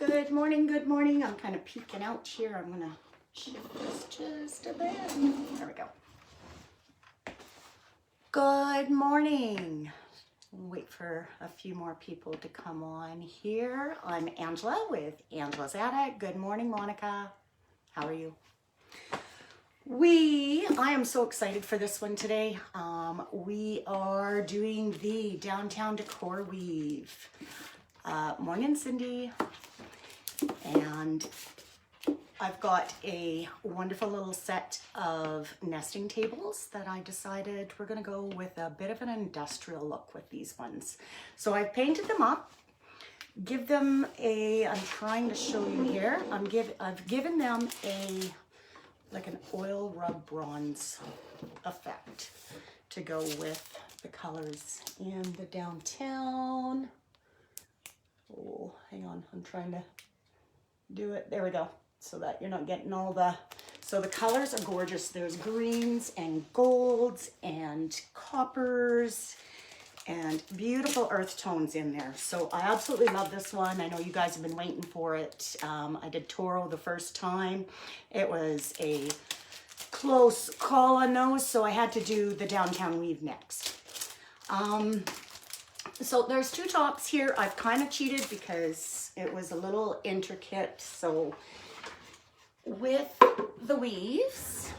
Good morning, good morning. I'm kind of peeking out here. I'm gonna shift this just a bit. There we go. Good morning. Wait for a few more people to come on here. I'm Angela with Angela's Attic. Good morning, Monica. How are you? I am so excited for this one today. We are doing the Downtown Decor-Weave. Morning, Cindy. And I've got a wonderful little set of nesting tables that I decided we're going to go with a bit of an industrial look with these ones. So I've painted them up, I'm trying to show you here, I've given them like an oil rub bronze effect to go with the colors in the downtown. Oh, hang on, I'm trying to do it. There we go. So that you're not getting so the colors are gorgeous. There's greens and golds and coppers and beautiful earth tones in there. So I absolutely love this one. I know you guys have been waiting for it. I did Toro the first time. It was a close call on those, so I had to do the Downtown Weave next. So there's two tops here. I've kind of cheated because it was a little intricate. So with the weaves,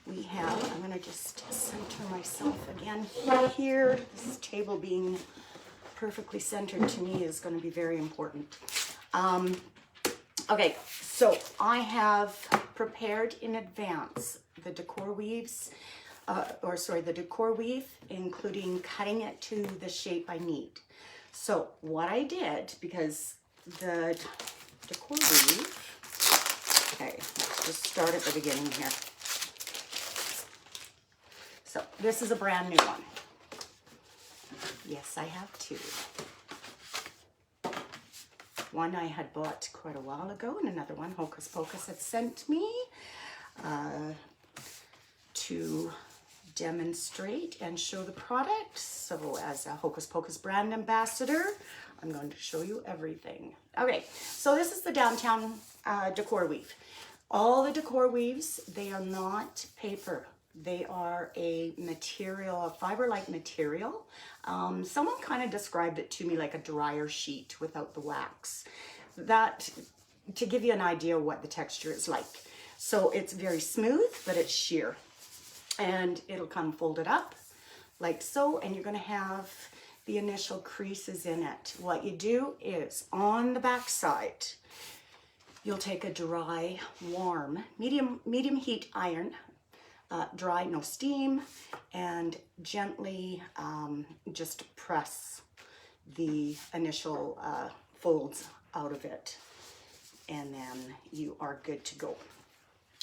I'm going to just center myself again here. This table being perfectly centered to me is going to be very important. Okay, so I have prepared in advance the Decor-Weaves, the Decor-Weave, including cutting it to the shape I need. So what I did, because the Decor-Weave, okay, let's just start at the beginning here. So this is a brand new one. Yes, I have two. One I had bought quite a while ago, and another one Hokus Pokus had sent me to demonstrate and show the product. So as a Hokus Pokus brand ambassador, I'm going to show you everything. Okay, so this is the Downtown Decor-Weave. All the Decor-Weaves, they are not paper. They are a material, a fiber-like material. Someone kind of described it to me like a dryer sheet without the wax. That, to give you an idea of what the texture is like. So it's very smooth, but it's sheer. And it'll come folded up like so, and you're going to have the initial creases in it. What you do is on the back side, you'll take a dry, warm, medium heat iron, dry, no steam, and gently just press the initial folds out of it, and then you are good to go.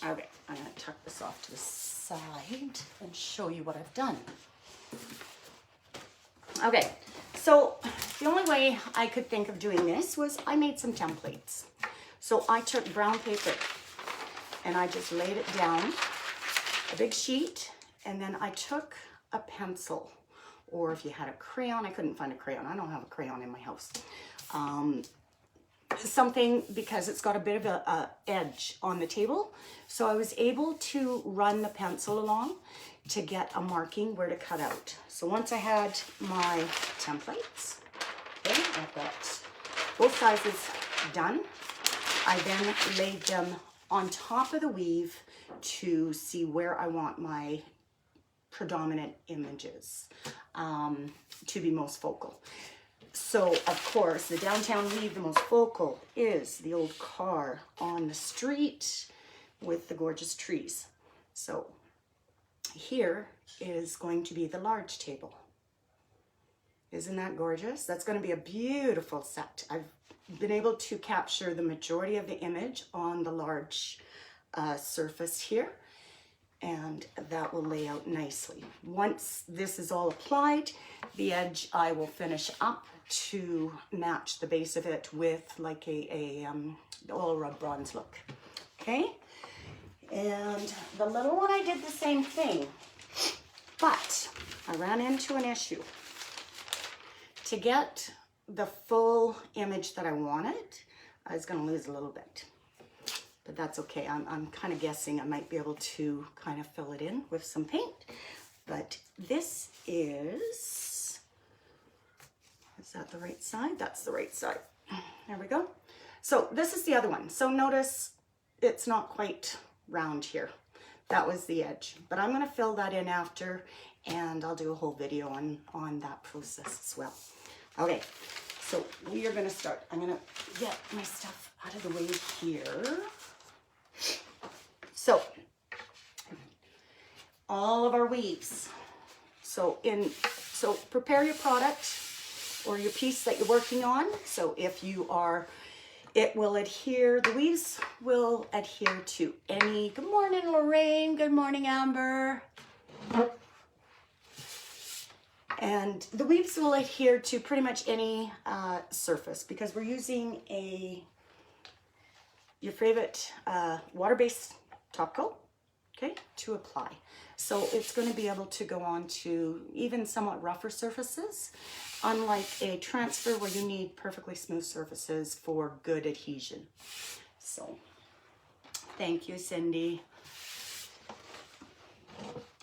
Okay, I'm going to tuck this off to the side and show you what I've done. Okay, so the only way I could think of doing this was I made some templates. So I took brown paper and I just laid it down, a big sheet, and then I took a pencil, or if you had a crayon. I couldn't find a crayon. I don't have a crayon in my house. Something, because it's got a bit of a edge on the table. So I was able to run the pencil along to get a marking where to cut out. So once I had my templates, okay, I've got both sizes done. I then laid them on top of the weave to see where I want my predominant images to be most focal. So, of course, the Downtown Weave, the most focal is the old car on the street with the gorgeous trees. So, here is going to be the large table. Isn't that gorgeous? That's going to be a beautiful set. I've been able to capture the majority of the image on the large surface here, and that will lay out nicely. Once this is all applied, the edge I will finish up to match the base of it with like a oil rub bronze look. Okay, and the little one I did the same thing, but I ran into an issue. To get the full image that I wanted. I was going to lose a little bit, but that's okay. I'm kind of guessing I might be able to kind of fill it in with some paint. But this is that the right side? That's the right side. There we go. So this is the other one. So notice it's not quite round here. That was the edge, but I'm going to fill that in after, and I'll do a whole video on that process as well. Okay, so we are going to start. I'm going to get my stuff out of the way here. So all of our weaves. So prepare your product or your piece that you're working on. So if you are, it will adhere, the weaves will adhere to any, good morning Lorraine, good morning Amber. And the weaves will adhere to pretty much any surface because we're using your favorite water-based top coat, okay, to apply. So it's going to be able to go on to even somewhat rougher surfaces, unlike a transfer where you need perfectly smooth surfaces for good adhesion. So thank you, Cindy.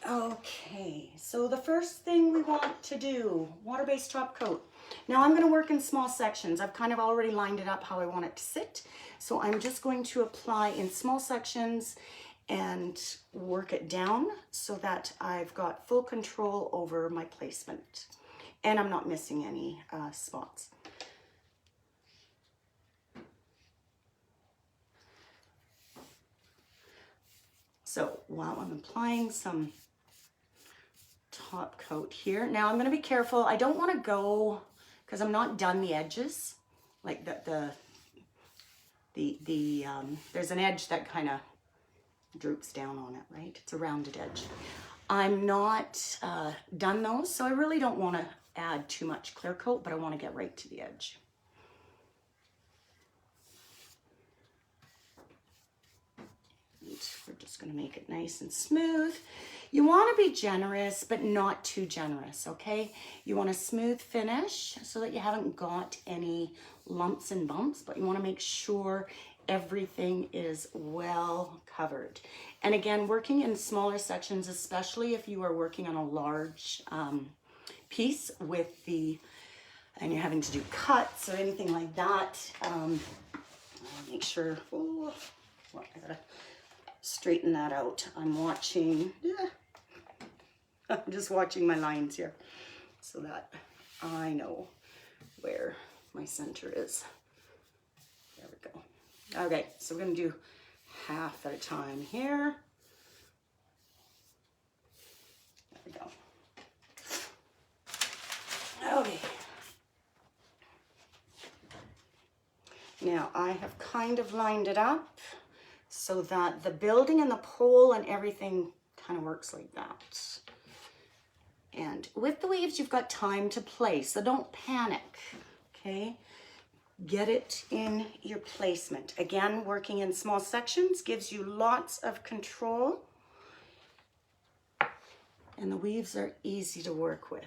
Okay, so the first thing we want to do, water-based top coat. Now I'm going to work in small sections. I've kind of already lined it up how I want it to sit. So I'm just going to apply in small sections and work it down so that I've got full control over my placement. And I'm not missing any spots. So while I'm applying some top coat here, now I'm going to be careful. I don't want to go, because I'm not done the edges, like there's an edge that kind of droops down on it, right? It's a rounded edge. I'm not done those, so I really don't want to add too much clear coat, but I want to get right to the edge. And we're just going to make it nice and smooth. You want to be generous, but not too generous, okay? You want a smooth finish so that you haven't got any lumps and bumps, but you want to make sure everything is well covered. And again, working in smaller sections, especially if you are working on a large piece with and you're having to do cuts or anything like that, make sure, oh, I gotta straighten that out. I'm watching, I'm just watching my lines here so that I know where my center is. There we go. Okay, so we're gonna do half at a time here. There we go. Okay. Now I have kind of lined it up so that the building and the pole and everything kind of works like that. And with the weaves, you've got time to play, so don't panic, okay? Get it in your placement. Again, working in small sections gives you lots of control, and the weaves are easy to work with.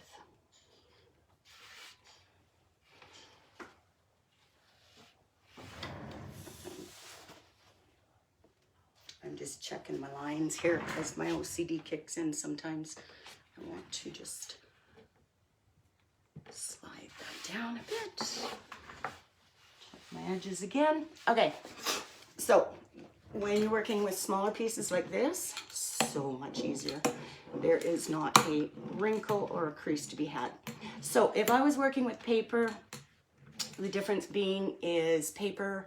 I'm just checking my lines here because my OCD kicks in sometimes. I want to just slide that down a bit. Check my edges again. Okay, so when you're working with smaller pieces like this, so much easier. There is not a wrinkle or a crease to be had. So if I was working with paper, the difference being is paper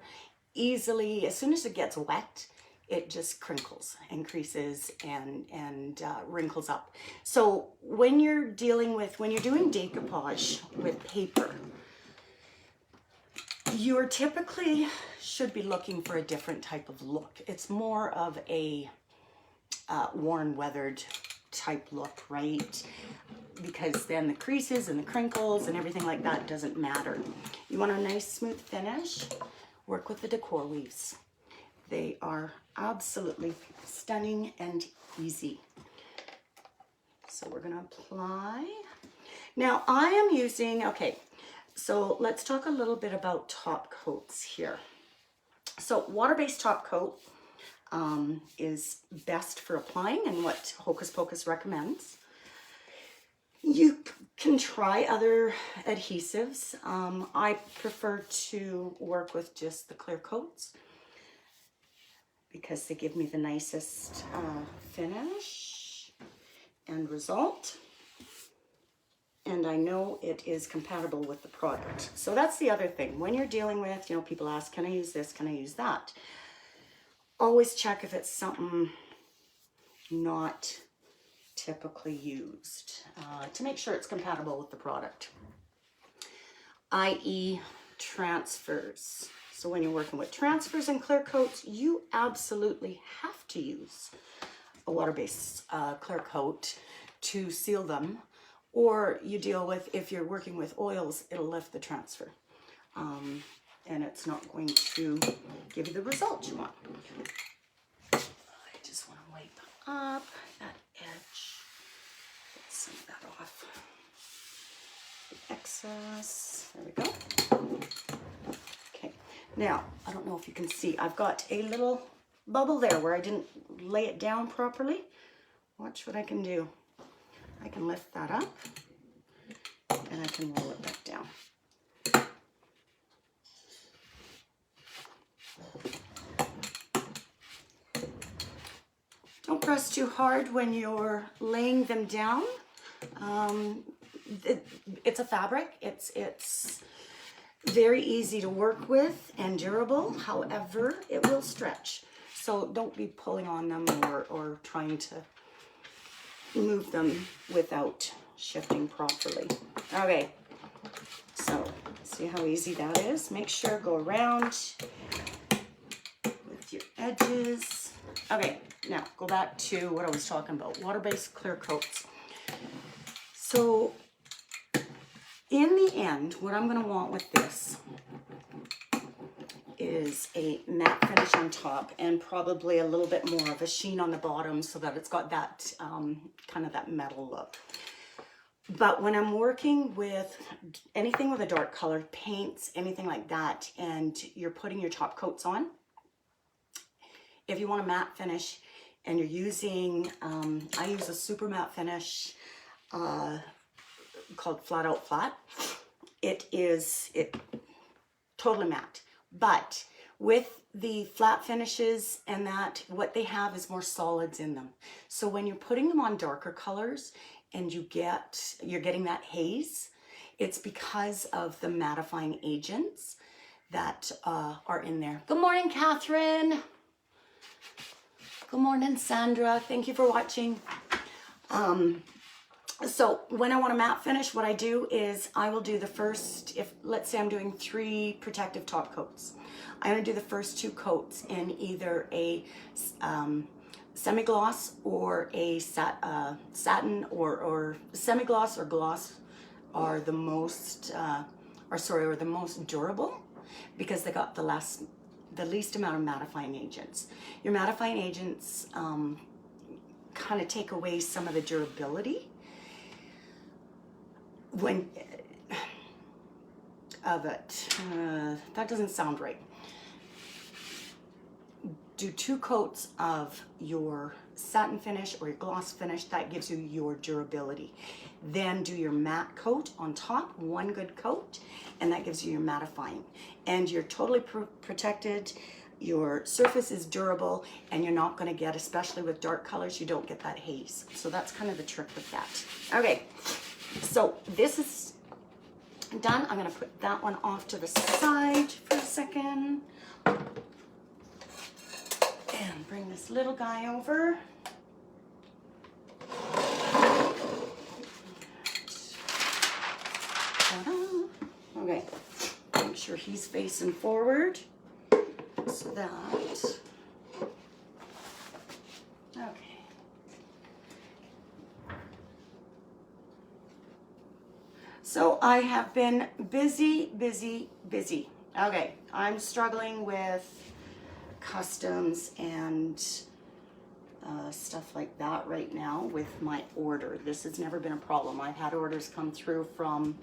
easily, as soon as it gets wet, it just crinkles and creases and wrinkles up. So when you're doing decoupage with paper, you typically should be looking for a different type of look. It's more of a worn, weathered type look, right? Because then the creases and the crinkles and everything like that doesn't matter. You want a nice smooth finish, work with the Decor-Weaves. They are absolutely stunning and easy. So we're going to apply. Now I am using, okay, So let's talk a little bit about top coats here. So water-based top coat is best for applying and what Hokus Pokus recommends. You can try other adhesives. I prefer to work with just the clear coats because they give me the nicest finish and result. And I know it is compatible with the product. So that's the other thing. When you're dealing with, you know, people ask, can I use this? Can I use that? Always check if it's something not typically used to make sure it's compatible with the product. i.e. transfers. So when you're working with transfers and clear coats, you absolutely have to use a water-based clear coat to seal them. Or you deal with, if you're working with oils, it'll lift the transfer. And it's not going to give you the result you want. I just want to wipe up that edge. Get some of that off. The excess. There we go. Okay. Now, I don't know if you can see, I've got a little bubble there where I didn't lay it down properly. Watch what I can do. I can lift that up and I can roll it back down. Don't press too hard when you're laying them down. It's a fabric. It's very easy to work with and durable. However, it will stretch. So don't be pulling on them or trying to move them without shifting properly. Okay, so see how easy that is? Make sure go around with your edges. Okay, now go back to what I was talking about, water-based clear coats. So in the end, what I'm gonna want with this is a matte finish on top and probably a little bit more of a sheen on the bottom so that it's got that kind of that metal look. But when I'm working with anything with a dark colored paints, anything like that, and you're putting your top coats on, if you want a matte finish and you're using, I use a super matte finish called Flat Out Flat. It totally matte. But with the flat finishes and that, what they have is more solids in them. So when you're putting them on darker colors and you're getting that haze, it's because of the mattifying agents that are in there. Good morning, Catherine. Good morning, Sandra. Thank you for watching. So when I want a matte finish, what I do is I will do the first, let's say I'm doing 3 protective top coats. I'm going to do the first 2 coats in either a semi-gloss or a satin or semi-gloss or gloss are the most, or the most durable because they got the least amount of mattifying agents. Your mattifying agents kind of take away some of the durability of it. That doesn't sound right. Do 2 coats of your satin finish or your gloss finish. That gives you your durability. Then do your matte coat on top, 1 good coat, and that gives you your mattifying. And you're totally protected. Your surface is durable, and you're not going to get, especially with dark colors, you don't get that haze. So that's kind of the trick with that. Okay. So this is done. I'm going to put that one off to the side for a second. And bring this little guy over. Okay. Make sure he's facing forward. So that. Okay. So I have been busy. Okay, I'm struggling with customs and stuff like that right now with my order. This has never been a problem. I've had orders come through from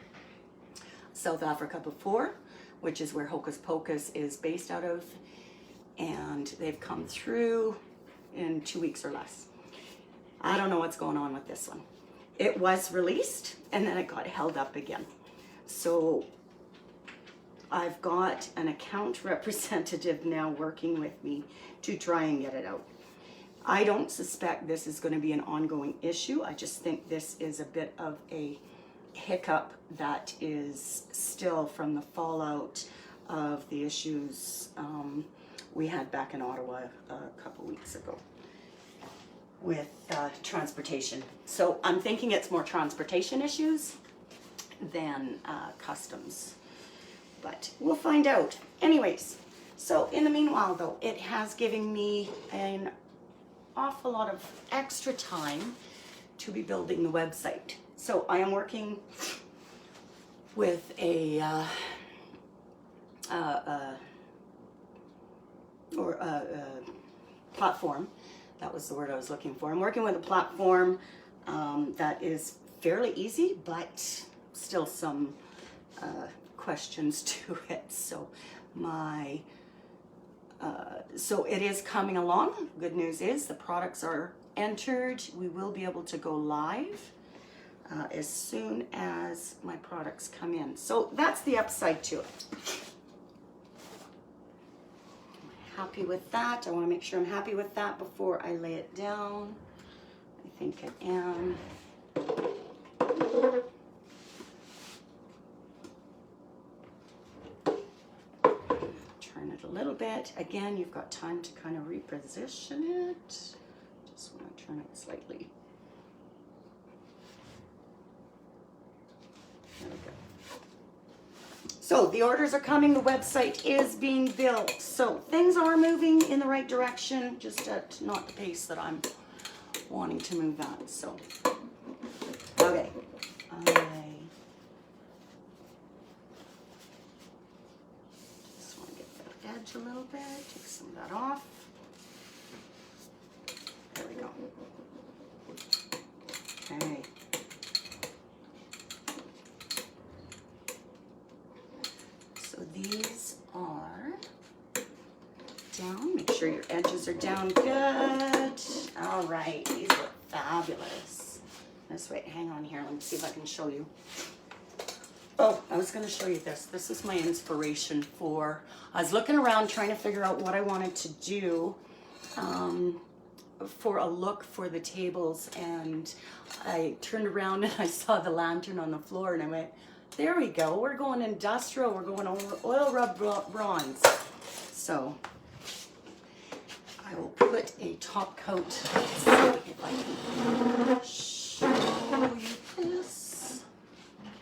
South Africa before, which is where Hokus Pokus is based out of, and they've come through in 2 weeks or less. I don't know what's going on with this one. It was released and then it got held up again. So I've got an account representative now working with me to try and get it out. I don't suspect this is going to be an ongoing issue. I just think this is a bit of a hiccup that is still from the fallout of the issues we had back in Ottawa a couple weeks ago with transportation. So I'm thinking it's more transportation issues than customs, but we'll find out. Anyways, so in the meanwhile though, it has given me an awful lot of extra time to be building the website. So I am working with a platform. That was the word I was looking for. I'm working with a platform that is fairly easy, but still some questions to it. So so it is coming along. Good news is the products are entered. We will be able to go live as soon as my products come in. So that's the upside to it. Happy with that. I want to make sure I'm happy with that before I lay it down. I think I am. Turn it a little bit. Again, you've got time to kind of reposition it. Just want to turn it slightly. There we go. So the orders are coming, the website is being built. So things are moving in the right direction, just at not the pace that I'm wanting to move at. So, okay. I just want to get that edge a little bit, take some of that off. There we go. Okay. These are down. Make sure your edges are down good. All right, these look fabulous. This way, hang on here. Let me see if I can show you. Oh, I was going to show you this. This is my inspiration for, I was looking around trying to figure out what I wanted to do for a look for the tables, and I turned around and I saw the lantern on the floor and I went, there we go. We're going industrial. We're going oil rub bronze. So I will put a top coat. So if I can show you this.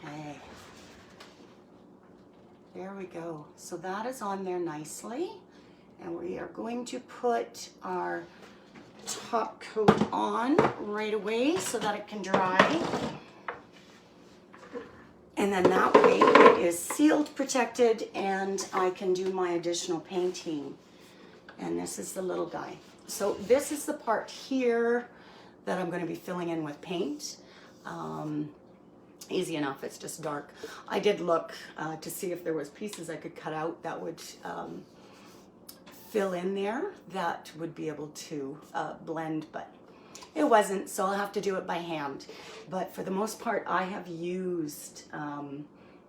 Okay. There we go. So that is on there nicely. And we are going to put our top coat on right away so that it can dry. And then that way it is sealed, protected, and I can do my additional painting. And this is the little guy. So this is the part here that I'm going to be filling in with paint. Easy enough, it's just dark. I did look to see if there was pieces I could cut out that would fill in there, that would be able to blend, but it wasn't, so I'll have to do it by hand. But for the most part, I have used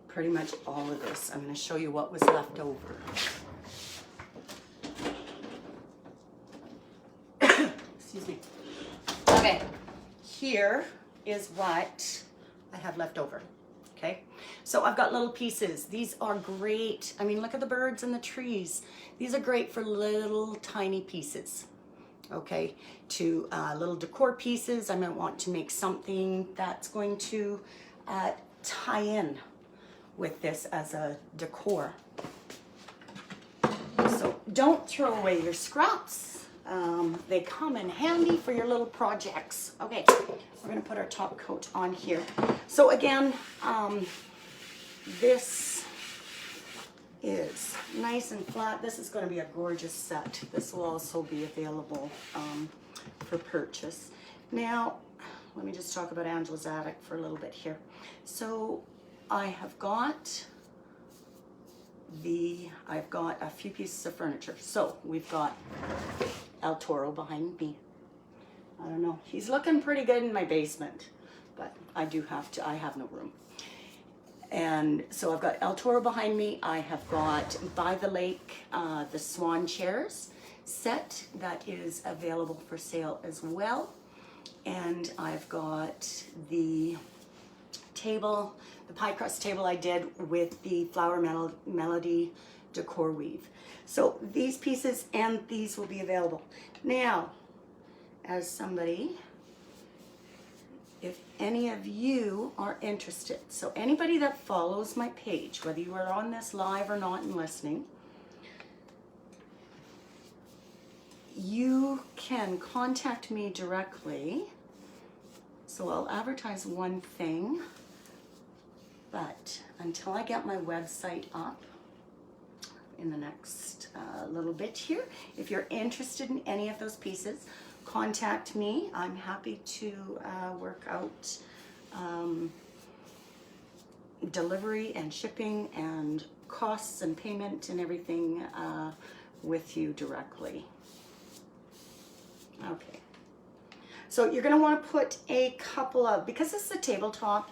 pretty much all of this. I'm going to show you what was left over. Excuse me. Okay, here is what I have left over. Okay, so I've got little pieces. These are great. I mean, look at the birds and the trees. These are great for little tiny pieces. Okay, to little decor pieces. I might want to make something that's going to tie in with this as a decor. So don't throw away your scraps. They come in handy for your little projects. Okay, we're going to put our top coat on here. So again, this is nice and flat. This is going to be a gorgeous set. This will also be available for purchase. Now, let me just talk about Angela's Attic for a little bit here. So I have got I've got a few pieces of furniture. So we've got El Toro behind me. I don't know, he's looking pretty good in my basement, but I have no room. And so I've got El Toro behind me. I have got By the Lake, the Swan chairs set that is available for sale as well. And I've got the table, the pie crust table I did with the Flower Melody Decor-Weave. So these pieces and these will be available. Now, as somebody, if any of you are interested, so anybody that follows my page, whether you are on this live or not and listening, you can contact me directly. So I'll advertise one thing, but until I get my website up in the next little bit here, if you're interested in any of those pieces, contact me. I'm happy to work out delivery and shipping and costs and payment and everything with you directly. Okay. So you're going to want to put a couple of, because this is a tabletop,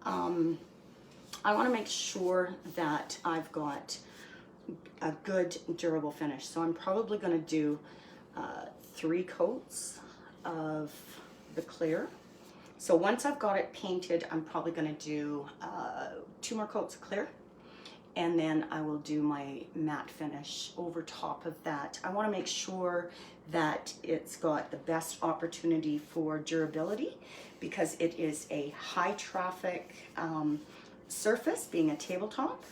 I want to make sure that I've got a good durable finish. So I'm probably going to do 3 coats of the clear. So once I've got it painted, I'm probably going to do 2 more coats of clear, and then I will do my matte finish over top of that. I want to make sure that it's got the best opportunity for durability, because it is a high traffic surface, being a tabletop.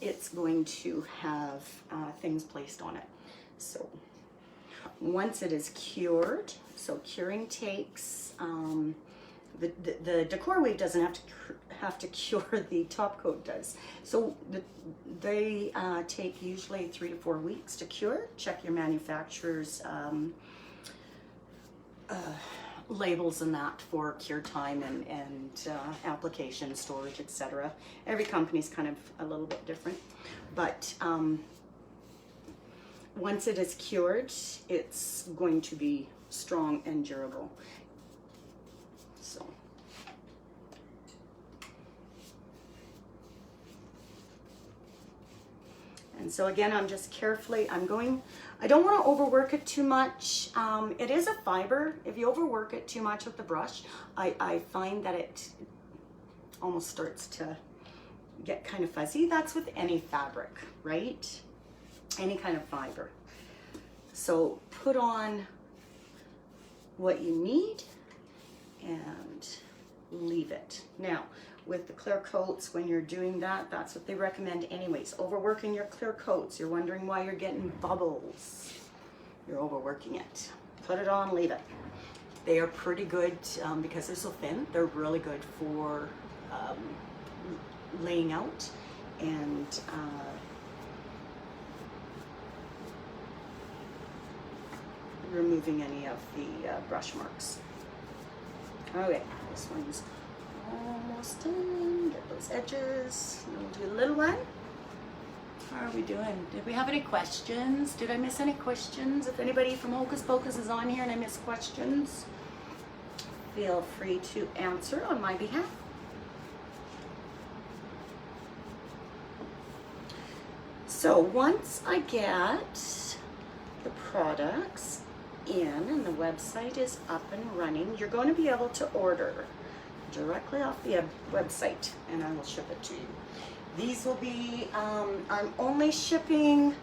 It's going to have things placed on it. So once it is cured, so curing takes, the Decor-Weave doesn't have to cure, the top coat does. So they take usually 3 to 4 weeks to cure. Check your manufacturer's labels and that for cure time and application, storage, etc. Every company's kind of a little bit different, but once it is cured, it's going to be strong and durable. So and so again, I'm just carefully, I don't want to overwork it too much. It is a fiber. If you overwork it too much with the brush, I find that it almost starts to get kind of fuzzy. That's with any fabric, right? Any kind of fiber. So put on what you need and leave it. Now, with the clear coats, when you're doing that, that's what they recommend anyways. Overworking your clear coats. You're wondering why you're getting bubbles. You're overworking it. Put it on, leave it. They are pretty good because they're so thin. They're really good for laying out and removing any of the brush marks. Okay, this one's almost done. Get those edges. And we'll do a little one. How are we doing? Did we have any questions? Did I miss any questions? If anybody from Hokus Pokus is on here and I miss questions, feel free to answer on my behalf. So once I get the products in and the website is up and running, you're going to be able to order directly off the website and I will ship it to you. These will be, I'm only shipping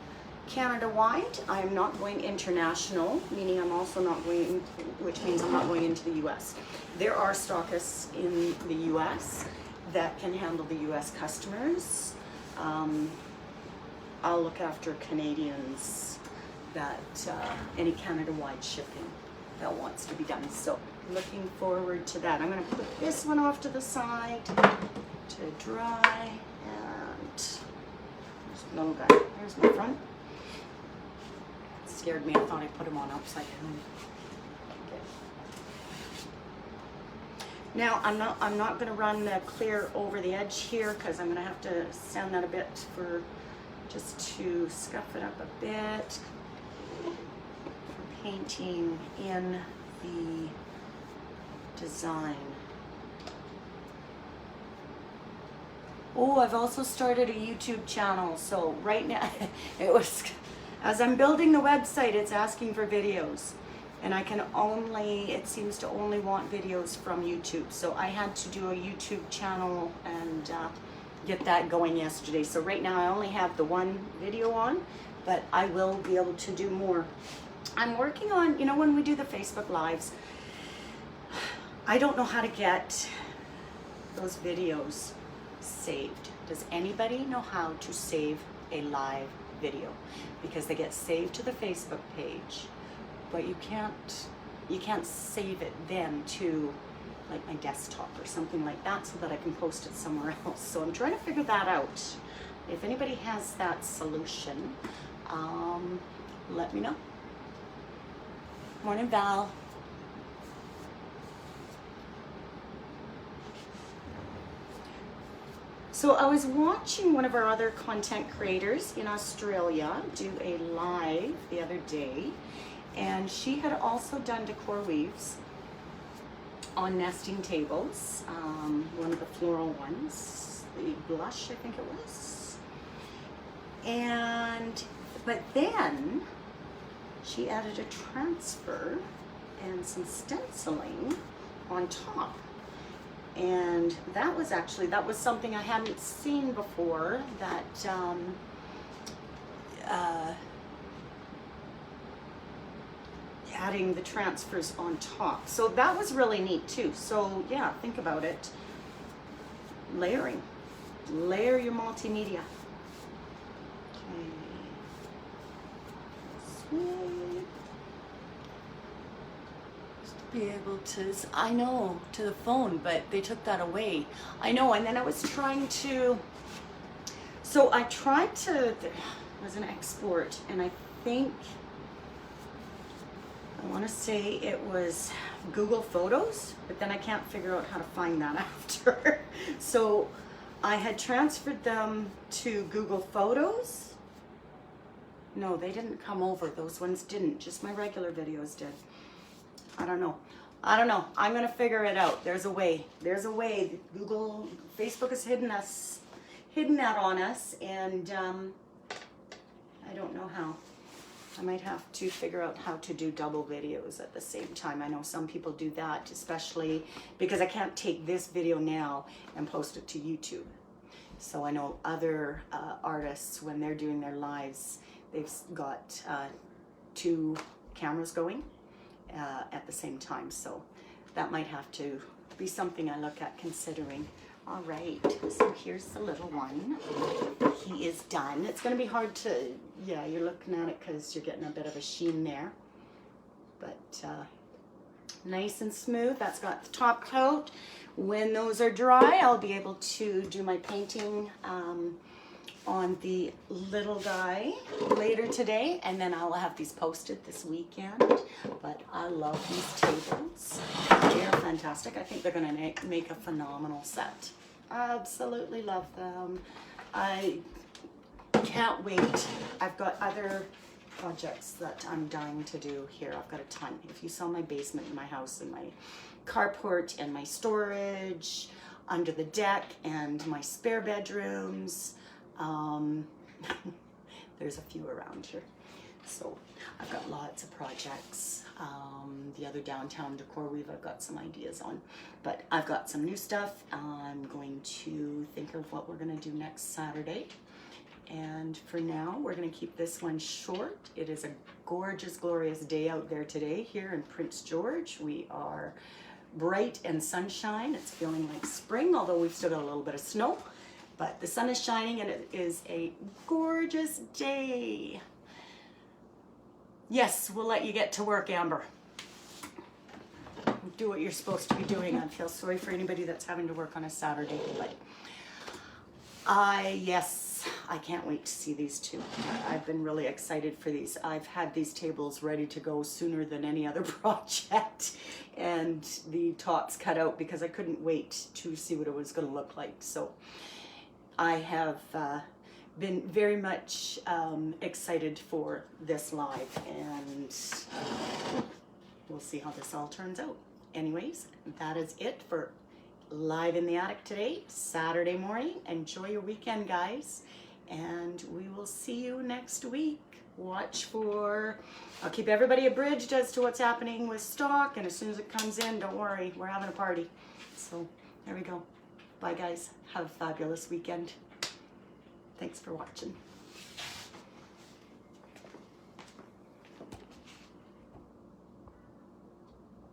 Canada-wide. I'm not going international, meaning I'm also not going, which means I'm not going into the US. There are stockists in the US that can handle the US customers. I'll look after Canadians that any Canada-wide shipping that wants to be done. So looking forward to that. I'm going to put this one off to the side to dry, and there's a little guy. Here's my front. It scared me. I thought I put him on upside down. Okay. Now I'm not going to run the clear over the edge here because I'm going to have to sand that a bit for just to scuff it up a bit. Painting in the design. Oh, I've also started a YouTube channel. So right now, as I'm building the website, it's asking for videos. And I can only, it seems to only want videos from YouTube. So I had to do a YouTube channel and get that going yesterday. So right now I only have the one video on, but I will be able to do more. I'm working on, you know, when we do the Facebook Lives, I don't know how to get those videos saved. Does anybody know how to save a live video? Because they get saved to the Facebook page, but you can't save it then to like my desktop or something like that so that I can post it somewhere else. So I'm trying to figure that out. If anybody has that solution, let me know. Morning, Val. So I was watching one of our other content creators in Australia do a live the other day, and she had also done Decor-Weaves on nesting tables, one of the floral ones, the blush I think it was. But then she added a transfer and some stenciling on top. And that was something I hadn't seen before, that adding the transfers on top. So that was really neat too. So yeah, think about it. Layering. Layer your multimedia. Okay. Sweet. Be able to, I know, to the phone, but they took that away. I know, and then I was trying to, so I tried to, there was an export, and I think, I want to say it was Google Photos, but then I can't figure out how to find that after. So I had transferred them to Google Photos. No, they didn't come over. Those ones didn't. Just my regular videos did. I don't know. I'm going to figure it out. There's a way. There's a way. Facebook has hidden that on us, and I don't know how. I might have to figure out how to do double videos at the same time. I know some people do that, especially because I can't take this video now and post it to YouTube. So I know other artists, when they're doing their lives, they've got 2 cameras going at the same time. So that might have to be something I look at considering. All right, so here's the little one. He is done. It's going to be hard to, yeah, you're looking at it because you're getting a bit of a sheen there. But nice and smooth. That's got the top coat. When those are dry, I'll be able to do my painting on the little guy later today, and then I'll have these posted this weekend. But I love these tables. They are fantastic. I think they're going to make a phenomenal set. Absolutely love them. I can't wait. I've got other projects that I'm dying to do here. I've got a ton. If you saw my basement in my house and my carport and my storage under the deck and my spare bedrooms, there's a few around here. So I've got lots of projects. The other downtown Decor-Weave I've got some ideas on, but I've got some new stuff. I'm going to think of what we're going to do next Saturday. And for now, we're going to keep this one short. It is a gorgeous, glorious day out there today here in Prince George. We are bright and sunshine. It's feeling like spring, although we've still got a little bit of snow. But the sun is shining and it is a gorgeous day. Yes, we'll let you get to work, Amber. Do what you're supposed to be doing. I feel sorry for anybody that's having to work on a Saturday, but yes. I can't wait to see these two. I've been really excited for these. I've had these tables ready to go sooner than any other project, and the tops cut out because I couldn't wait to see what it was going to look like. So I have been very much excited for this live, and we'll see how this all turns out. Anyways, that is it for Live in the Attic today, Saturday morning. Enjoy your weekend, guys, and we will see you next week. Watch for, I'll keep everybody abridged as to what's happening with stock, and as soon as it comes in, don't worry, we're having a party. So there we go. Bye, guys. Have a fabulous weekend. Thanks for watching.